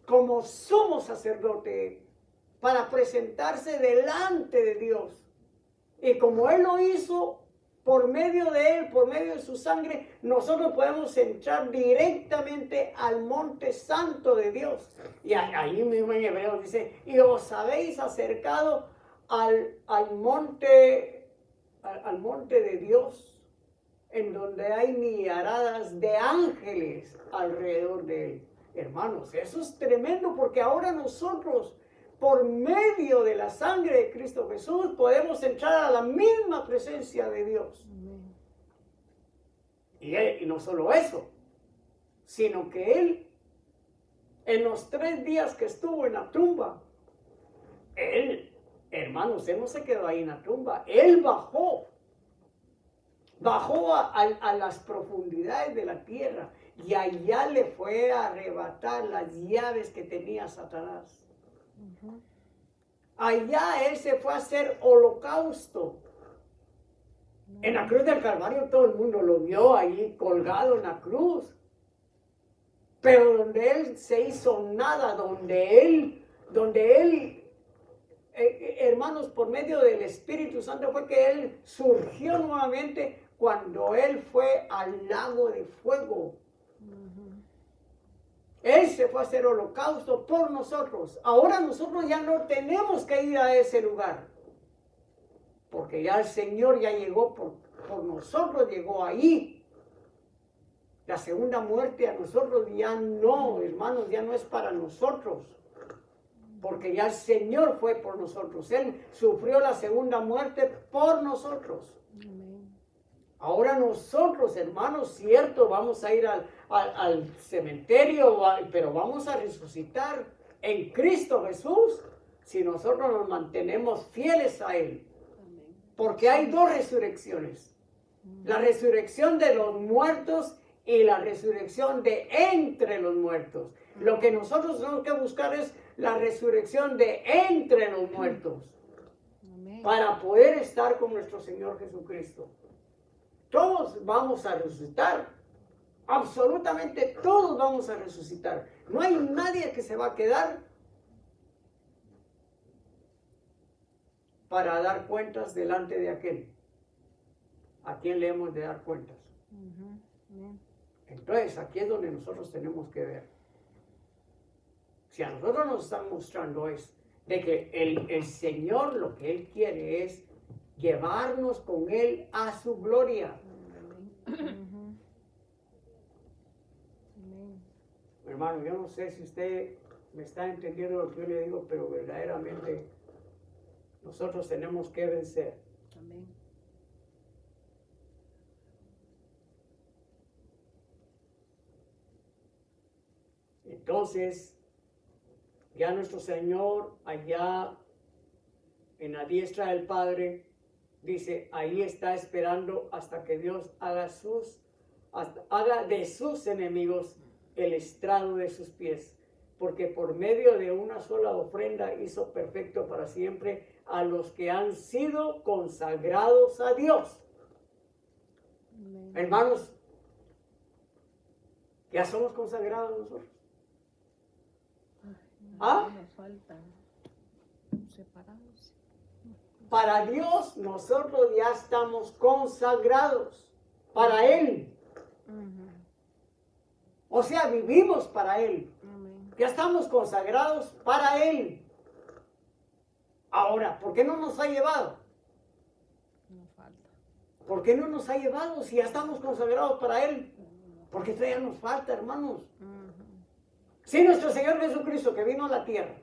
como sumo sacerdote para presentarse delante de Dios. Y como Él lo hizo por medio de Él, por medio de su sangre, nosotros podemos entrar directamente al monte santo de Dios. Y ahí mismo en Hebreos dice, y os habéis acercado al monte de Dios, en donde hay millaradas de ángeles alrededor de Él. Hermanos, eso es tremendo, porque ahora nosotros, por medio de la sangre de Cristo Jesús, podemos entrar a la misma presencia de Dios. Y no solo eso, sino que Él, en los 3 días que estuvo en la tumba, Él, hermanos, Él no se quedó ahí en la tumba, Él bajó a las profundidades de la tierra, y allá le fue a arrebatar las llaves que tenía Satanás. Allá Él se fue a hacer holocausto. En la cruz del Calvario todo el mundo lo vio ahí colgado en la cruz. Pero donde Él se hizo nada, donde Él, hermanos, por medio del Espíritu Santo fue que Él surgió nuevamente cuando Él fue al lago de fuego. Él se fue a hacer holocausto por nosotros. Ahora nosotros ya no tenemos que ir a ese lugar, porque ya el Señor ya llegó por nosotros, llegó ahí. La segunda muerte a nosotros ya no, hermanos, ya no es para nosotros, porque ya el Señor fue por nosotros. Él sufrió la segunda muerte por nosotros. Ahora nosotros, hermanos, cierto, vamos a ir al cementerio, pero vamos a resucitar en Cristo Jesús si nosotros nos mantenemos fieles a Él. Porque hay 2 resurrecciones. La resurrección de los muertos y la resurrección de entre los muertos. Lo que nosotros tenemos que buscar es la resurrección de entre los muertos. Para poder estar con nuestro Señor Jesucristo. Todos vamos a resucitar. Absolutamente todos vamos a resucitar. No hay nadie que se va a quedar para dar cuentas delante de aquel. ¿A quién le hemos de dar cuentas? Entonces, aquí es donde nosotros tenemos que ver. Si a nosotros nos están mostrando es de que el Señor lo que Él quiere es llevarnos con Él a su gloria. Hermano, yo no sé si usted me está entendiendo lo que yo le digo, pero verdaderamente nosotros tenemos que vencer. Amén. Entonces, ya nuestro Señor allá en la diestra del Padre, dice, ahí está esperando hasta que Dios haga de sus enemigos el estrado de sus pies, porque por medio de una sola ofrenda hizo perfecto para siempre a los que han sido consagrados a Dios. Amén. Hermanos, ya somos consagrados nosotros. Nos faltan separados. Para Dios nosotros ya estamos consagrados para Él. O sea, vivimos para Él. Ya estamos consagrados para Él. Ahora, ¿por qué no nos ha llevado? Nos falta. ¿Por qué no nos ha llevado si ya estamos consagrados para Él? Porque todavía nos falta, hermanos. Si nuestro Señor Jesucristo que vino a la tierra,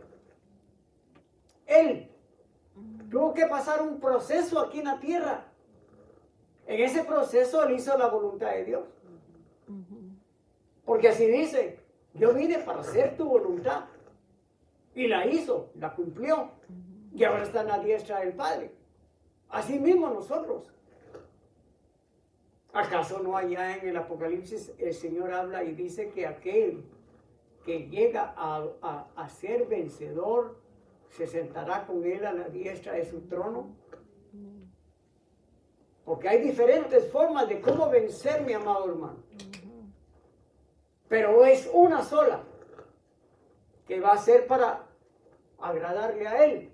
Él tuvo que pasar un proceso aquí en la tierra. En ese proceso Él hizo la voluntad de Dios. Porque así dice, yo vine para hacer tu voluntad. Y la hizo, la cumplió. Y ahora está en la diestra del Padre. Así mismo nosotros. ¿Acaso no allá en el Apocalipsis el Señor habla y dice que aquel que llega a ser vencedor se sentará con Él a la diestra de su trono? Porque hay diferentes formas de cómo vencer, mi amado hermano. Pero es una sola, que va a ser para agradarle a Él.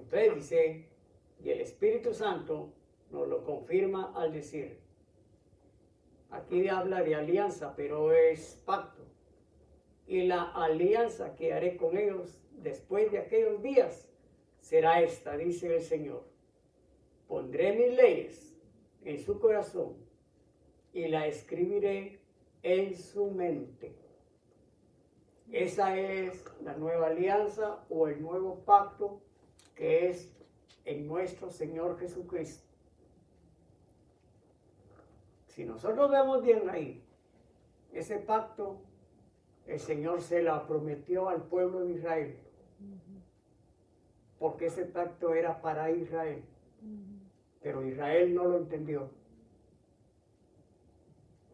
Entonces dice, y el Espíritu Santo nos lo confirma al decir, aquí habla de alianza, pero es pacto. Y la alianza que haré con ellos después de aquellos días será esta, dice el Señor. Pondré mis leyes en su corazón y la escribiré en su mente. Esa es la nueva alianza o el nuevo pacto que es en nuestro Señor Jesucristo. Si nosotros vemos bien ahí, ese pacto el Señor se la prometió al pueblo de Israel, porque ese pacto era para Israel, pero Israel no lo entendió.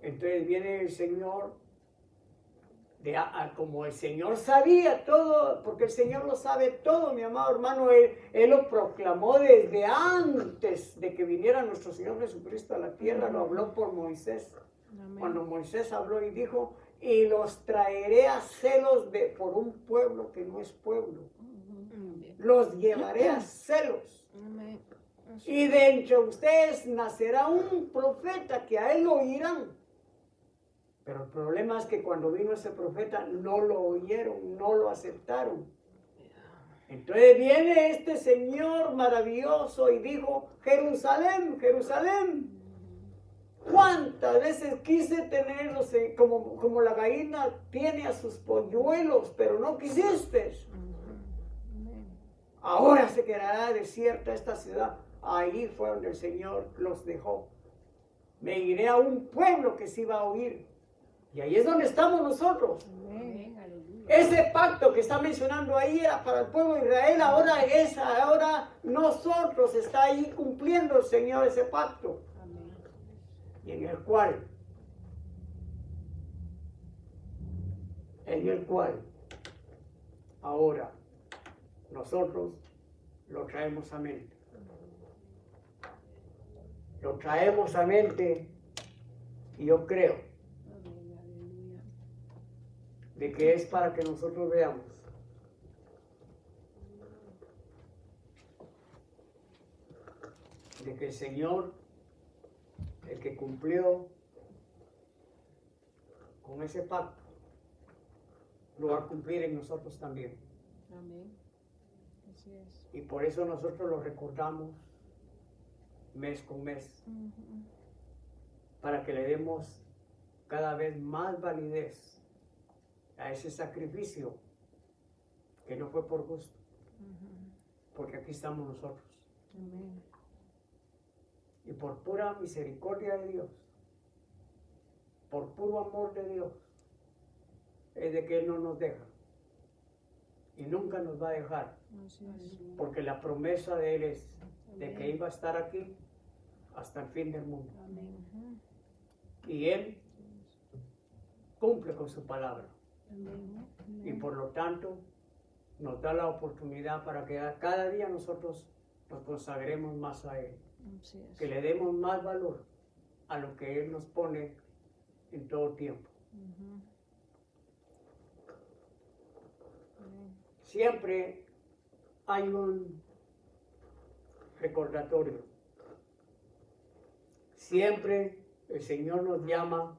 Entonces viene el Señor, como el Señor sabía todo, porque el Señor lo sabe todo, mi amado hermano, Él lo proclamó desde antes de que viniera nuestro Señor Jesucristo a la tierra, lo habló por Moisés. Amén. Cuando Moisés habló y dijo, y los traeré a celos por un pueblo que no es pueblo. Los llevaré a celos. Amén. Y de entre ustedes nacerá un profeta que a él lo oirán. Pero el problema es que cuando vino ese profeta no lo oyeron, no lo aceptaron. Entonces viene este Señor maravilloso y dijo, Jerusalén, Jerusalén, ¿cuántas veces quise tenerlos como la gallina tiene a sus polluelos, pero no quisiste? Ahora se quedará desierta esta ciudad. Ahí fue donde el Señor los dejó. Me iré a un pueblo que se iba a oír. Y ahí es donde estamos nosotros. Amén. Ese pacto que está mencionando ahí era para el pueblo de Israel. Ahora nosotros está ahí cumpliendo el Señor ese pacto. Amén. Y en el cual ahora nosotros lo traemos a mente. Lo traemos a mente y yo creo de que es para que nosotros veamos de que el Señor, el que cumplió con ese pacto, lo va a cumplir en nosotros también. Amén. Así es. Y por eso nosotros lo recordamos mes con mes, para que le demos cada vez más validez a ese sacrificio que no fue por gusto, porque aquí estamos nosotros. Amén. Y por pura misericordia de Dios, por puro amor de Dios, es de que Él no nos deja y nunca nos va a dejar, porque la promesa de Él es de que iba a estar aquí hasta el fin del mundo. Amén. Y Él cumple con su palabra. Amén. Y por lo tanto nos da la oportunidad para que cada día nosotros nos consagremos más a Él, que le demos más valor a lo que Él nos pone en todo tiempo. Siempre hay un recordatorio. Siempre el Señor nos llama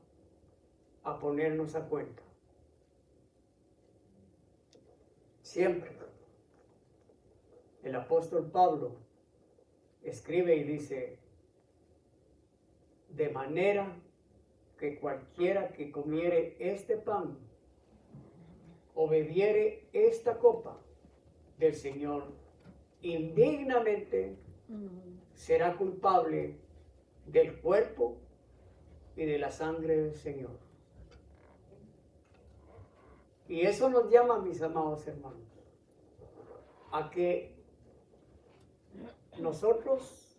a ponernos a cuenta. Siempre. El apóstol Pablo escribe y dice, de manera que cualquiera que comiere este pan o bebiere esta copa del Señor indignamente será culpable del cuerpo y de la sangre del Señor. Y eso nos llama, mis amados hermanos, a que nosotros,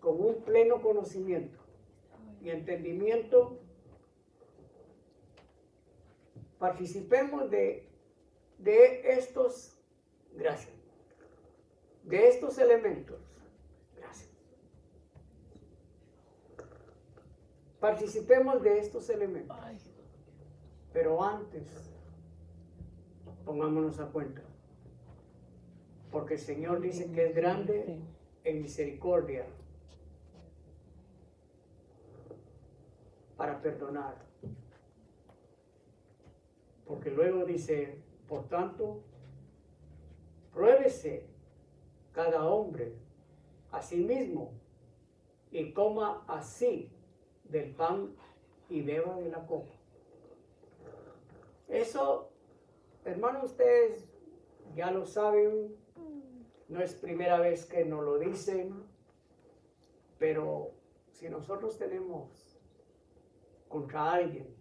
con un pleno conocimiento y entendimiento, participemos de estos, gracias, de estos elementos. Gracias. Participemos de estos elementos. Pero antes, pongámonos a cuenta. porque el Señor dice que es grande Sí. en misericordia para perdonar. Porque luego dice, por tanto, pruébese cada hombre a sí mismo y coma así del pan y beba de la copa. Eso, hermanos, ustedes ya lo saben, no es primera vez que nos lo dicen, pero si nosotros tenemos contra alguien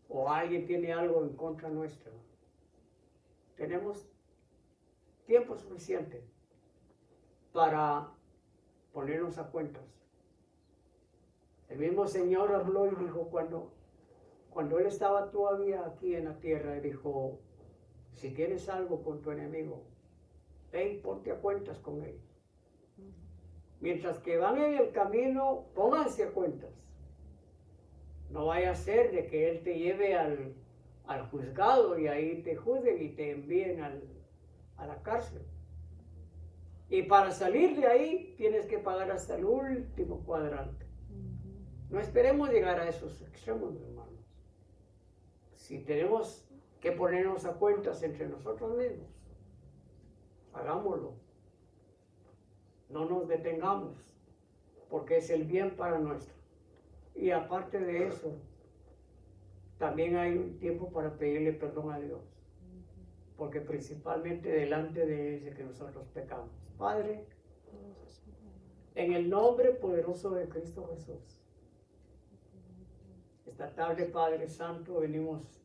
o alguien tiene algo en contra nuestra, tenemos tiempo suficiente para ponernos a cuentas. El mismo Señor habló y dijo cuando Él estaba todavía aquí en la tierra, Él dijo, si tienes algo con tu enemigo, ve y ponte a cuentas con él. Mientras que van en el camino, pónganse a cuentas. No vaya a ser de que Él te lleve al juzgado y ahí te juzguen y te envíen a la cárcel. Y para salir de ahí tienes que pagar hasta el último cuadrante. No esperemos llegar a esos extremos, hermanos. Si tenemos que ponernos a cuentas entre nosotros mismos, hagámoslo. No nos detengamos, porque es el bien para nuestro. Y aparte de eso, también hay un tiempo para pedirle perdón a Dios, porque principalmente delante de Él es que nosotros pecamos. Padre, en el nombre poderoso de Cristo Jesús, esta tarde, Padre Santo, venimos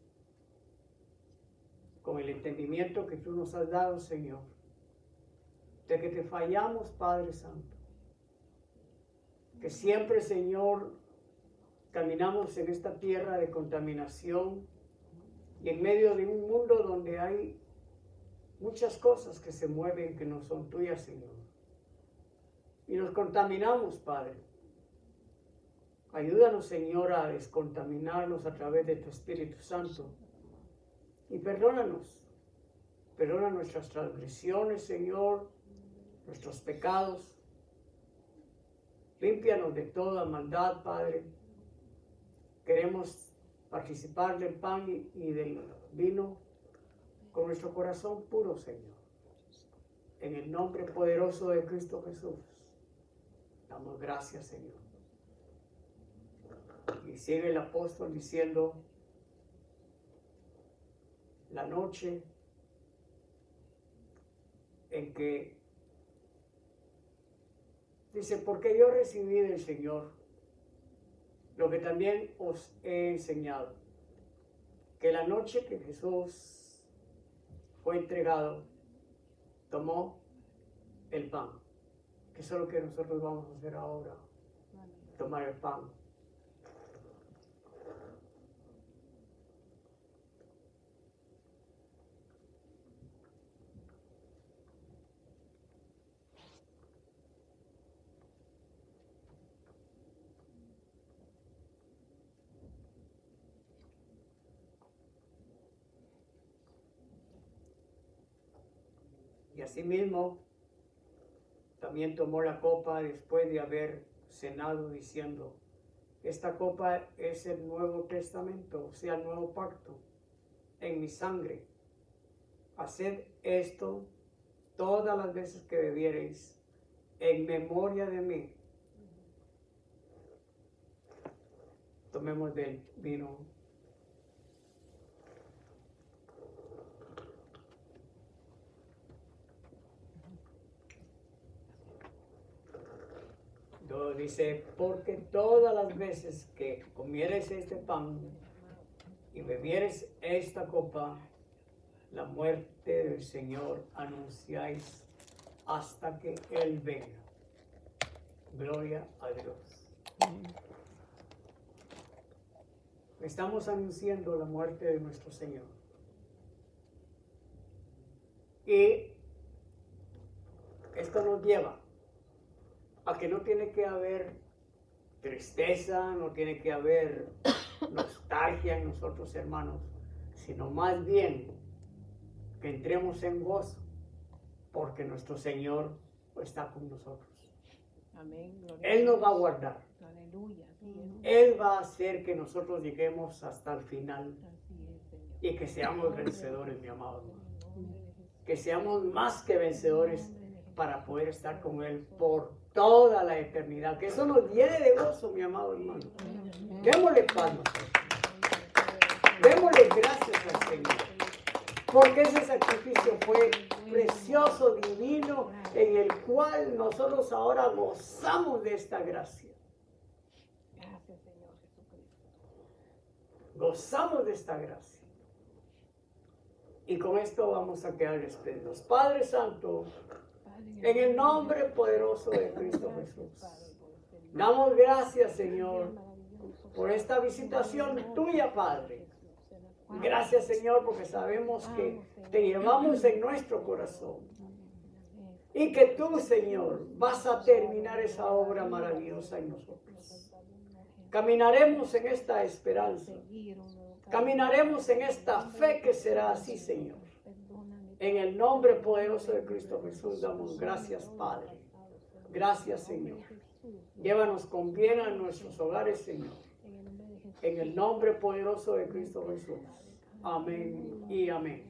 con el entendimiento que tú nos has dado, Señor, de que te fallamos, Padre Santo, que siempre, Señor, caminamos en esta tierra de contaminación y en medio de un mundo donde hay muchas cosas que se mueven que no son tuyas, Señor. Y nos contaminamos, Padre. Ayúdanos, Señor, a descontaminarnos a través de tu Espíritu Santo. Y perdónanos. Perdona nuestras transgresiones, Señor, nuestros pecados. Límpianos de toda maldad, Padre. Queremos participar del pan y del vino con nuestro corazón puro, Señor. En el nombre poderoso de Cristo Jesús, damos gracias, Señor. Y sigue el apóstol diciendo, la noche en que dice, porque yo recibí del Señor lo que también os he enseñado, que la noche que Jesús fue entregado, tomó el pan, que eso es lo que nosotros vamos a hacer ahora, tomar el pan. Y asimismo, también tomó la copa después de haber cenado diciendo, esta copa es el Nuevo Testamento, o sea, el Nuevo Pacto, en mi sangre. Haced esto todas las veces que bebiereis, en memoria de mí. Tomemos del vino. Dice, porque todas las veces que comieres este pan y bebieres esta copa, la muerte del Señor anunciáis hasta que Él venga. Gloria a Dios. Estamos anunciando la muerte de nuestro Señor. Y esto nos lleva a que no tiene que haber tristeza, no tiene que haber nostalgia en nosotros, hermanos, sino más bien que entremos en gozo, porque nuestro Señor está con nosotros. Amén. Gloria Él a nos Dios. va a guardar. Aleluya. Así es. Él va a hacer que nosotros lleguemos hasta el final Así es, Señor. y que seamos vencedores, mi amado hermano. En el nombre de Jesús. Que seamos más que vencedores En el nombre de Jesús. para poder estar con Él por toda la eternidad. Que eso nos llene de gozo, mi amado hermano. Amén. Démosle palmas. Démosle gracias al Señor. Porque ese sacrificio fue precioso, divino, en el cual nosotros ahora gozamos de esta gracia. Gracias, Señor Jesucristo. Gozamos de esta gracia. Y con esto vamos a quedar despedidos. Padre Santo, Padre, en el nombre poderoso de Cristo gracias, Jesús, Padre, por este día. damos gracias, Señor, Maravilloso. por esta visitación tuya, Padre. Gracias, Señor, porque sabemos que te llevamos en nuestro corazón. Y que tú, Señor, vas a terminar esa obra maravillosa en nosotros. Caminaremos en esta esperanza. Caminaremos en esta fe que será así, Señor. En el nombre poderoso de Cristo Jesús damos gracias, Padre. Gracias, Señor. Llévanos con bien a nuestros hogares, Señor. En el nombre poderoso de Cristo Jesús. Amén y amén.